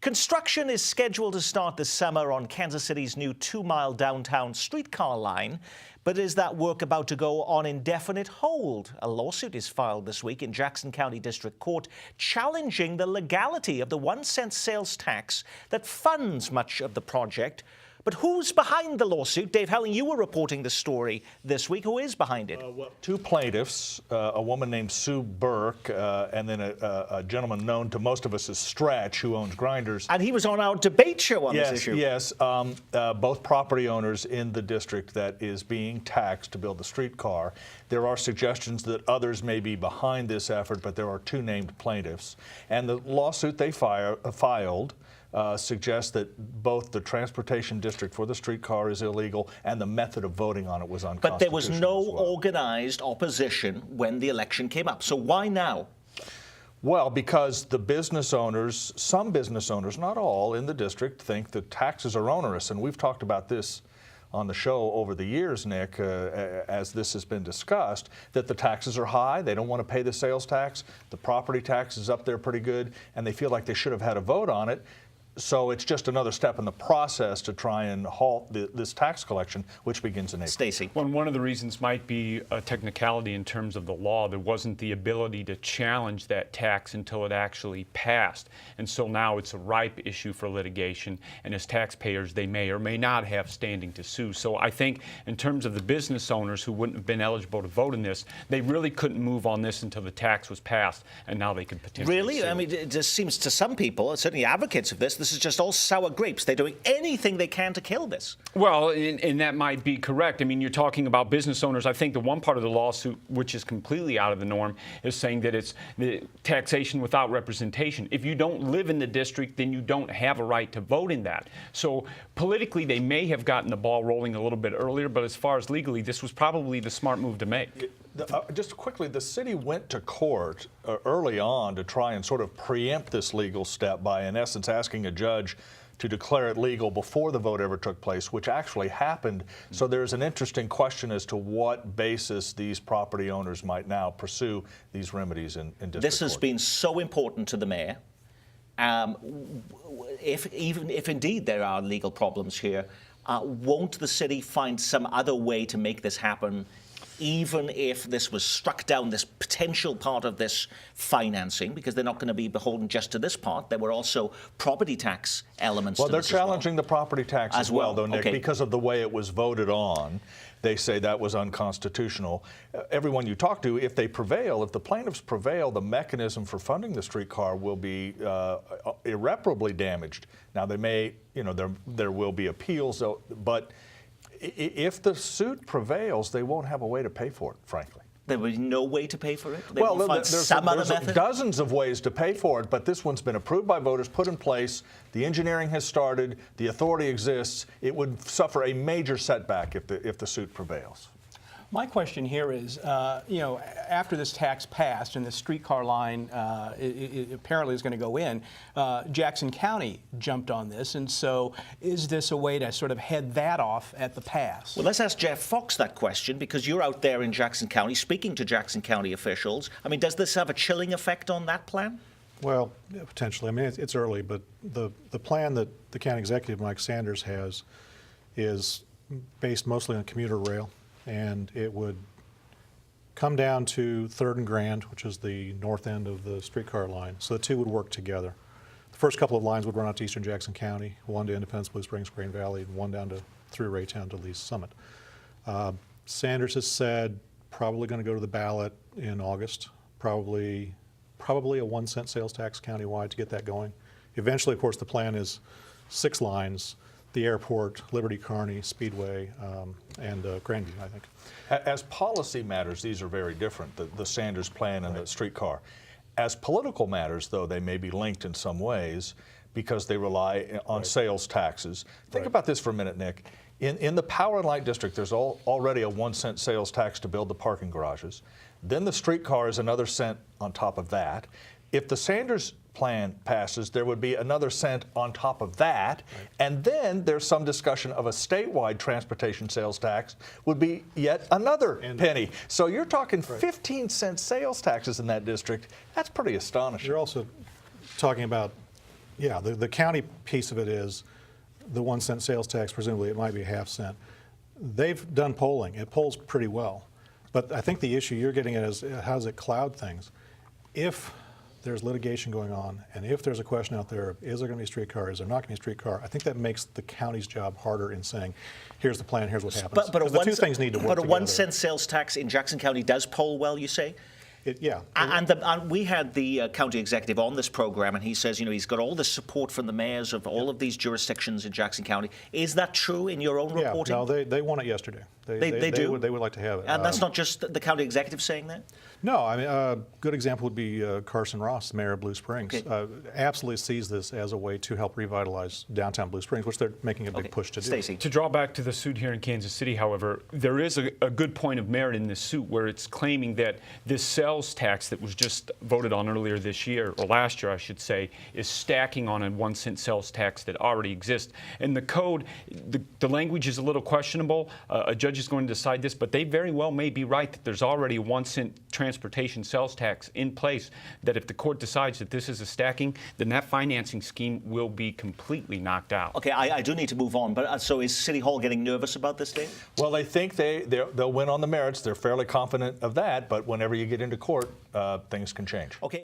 Construction is scheduled to start this summer on Kansas City's new 2-mile downtown streetcar line. But is that work about to go on indefinite hold? A lawsuit is filed this week in Jackson County District Court challenging the legality of the 1-cent sales tax that funds much of the project. But who's behind the lawsuit? Dave Helling, you were reporting the story this week. Who is behind it? Two plaintiffs, a woman named Sue Burke, and then a gentleman known to most of us as Stretch, who owns Grinders. And he was on our debate show on this issue. Yes, both property owners in the district that is being taxed to build the streetcar. There are suggestions that others may be behind this effort, but there are two named plaintiffs. And the lawsuit they filed suggests that both the transportation district for the streetcar is illegal and the method of voting on it was unconstitutional. But there was no organized opposition when the election came up. So why now? Well, because the business owners, some business owners, not all, in the district think that taxes are onerous. And we've talked about this on the show over the years, Nick, as this has been discussed, that the taxes are high. They don't want to pay the sales tax. The property tax is up there pretty good, and they feel like they should have had a vote on it. So it's just another step in the process to try and halt this tax collection, which begins in April. Stacey. Well, one of the reasons might be a technicality in terms of the law. There wasn't the ability to challenge that tax until it actually passed. And so now it's a ripe issue for litigation. And as taxpayers, they may or may not have standing to sue. So I think in terms of the business owners who wouldn't have been eligible to vote in this, they really couldn't move on this until the tax was passed. And now they could potentially Really? sue. I mean, it just seems to some people, certainly advocates of this is just all sour grapes. They're doing anything they can to kill this. Well, and that might be correct. I mean, you're talking about business owners. I think the one part of the lawsuit, which is completely out of the norm, is saying that it's the taxation without representation. If you don't live in the district, then you don't have a right to vote in that. So politically, they may have gotten the ball rolling a little bit earlier, but as far as legally, this was probably the smart move to make. Just quickly, the city went to court early on to try and sort of preempt this legal step by, in essence, asking a judge to declare it legal before the vote ever took place, which actually happened. So there's an interesting question as to what basis these property owners might now pursue these remedies in district court. This has been so important to the mayor. If indeed there are legal problems here, won't the city find some other way to make this happen, even if this was struck down, this potential part of this financing, because they're not going to be beholden just to this part. There were also property tax elements Well, to they're this challenging the property tax as well, though, Nick, because of the way it was voted on. They say that was unconstitutional. Everyone you talk to, if they prevail, if the plaintiffs prevail, the mechanism for funding the streetcar will be irreparably damaged. Now, they may, there will be appeals, but if the suit prevails, they won't have a way to pay for it, frankly. There was no way to pay for it? There's dozens of ways to pay for it, but this one's been approved by voters, put in place. The engineering has started. The authority exists. It would suffer a major setback if the suit prevails. My question here is, after this tax passed and the streetcar line it apparently is going to go in, Jackson County jumped on this, and so is this a way to sort of head that off at the pass? Well, let's ask Jeff Fox that question, because you're out there in Jackson County speaking to Jackson County officials. I mean, does this have a chilling effect on that plan? Well, potentially. I mean, it's early, but the plan that the county executive, Mike Sanders, has is based mostly on commuter rail. And it would come down to 3rd and Grand, which is the north end of the streetcar line. So the two would work together. The first couple of lines would run out to eastern Jackson County, one to Independence, Blue Springs, Green Valley, and one down through Raytown to Lee's Summit. Sanders has said probably going to go to the ballot in August, probably a 1-cent sales tax countywide to get that going. Eventually, of course, the plan is 6 lines. The airport, Liberty Kearney, Speedway, and Grandview, I think. As policy matters, these are very different, the Sanders plan and the streetcar. As political matters, though, they may be linked in some ways because they rely on sales taxes. Think about this for a minute, Nick. In the Power and Light District, there's already a 1-cent sales tax to build the parking garages. Then the streetcar is another cent on top of that. If the Sanders plan passes, there would be another cent on top of that. Right. And then there's some discussion of a statewide transportation sales tax would be yet another penny. So you're talking 15-cent sales taxes in that district. That's pretty astonishing. You're also talking about Yeah, the county piece of it is the 1 cent sales tax, presumably it might be a half cent. They've done polling. It polls pretty well. But I think the issue you're getting at is how does it cloud things? If there's litigation going on, and if there's a question out there of is there going to be a streetcar, is there not going to be a streetcar, I think that makes the county's job harder in saying, here's the plan, here's what happens. But Because the two things need to work But a together. 1 cent sales tax in Jackson County does poll well, you say? Yeah. And we had the county executive on this program, and he says, he's got all the support from the mayors of all of these jurisdictions in Jackson County. Is that true in your own Yeah, reporting? no, they want it yesterday. They do? They would like to have it. And that's not just the county executive saying that? No, I mean, a good example would be Carson Ross, the mayor of Blue Springs. Okay. Absolutely sees this as a way to help revitalize downtown Blue Springs, which they're making a big push to do. Stacey. To draw back to the suit here in Kansas City, however, there is a good point of merit in this suit where it's claiming that this sales tax that was just voted on earlier this year, or last year I should say, is stacking on a 1 cent sales tax that already exists. And the code, the language is a little questionable. A judge is going to decide this, but they very well may be right that there's already a 1 cent transportation sales tax in place, that if the court decides that this is a stacking, then that financing scheme will be completely knocked out. Okay, I do need to move on, but so is City Hall getting nervous about this, Dave? Well, they think they'll win on the merits. They're fairly confident of that, but whenever you get into court, things can change. Okay.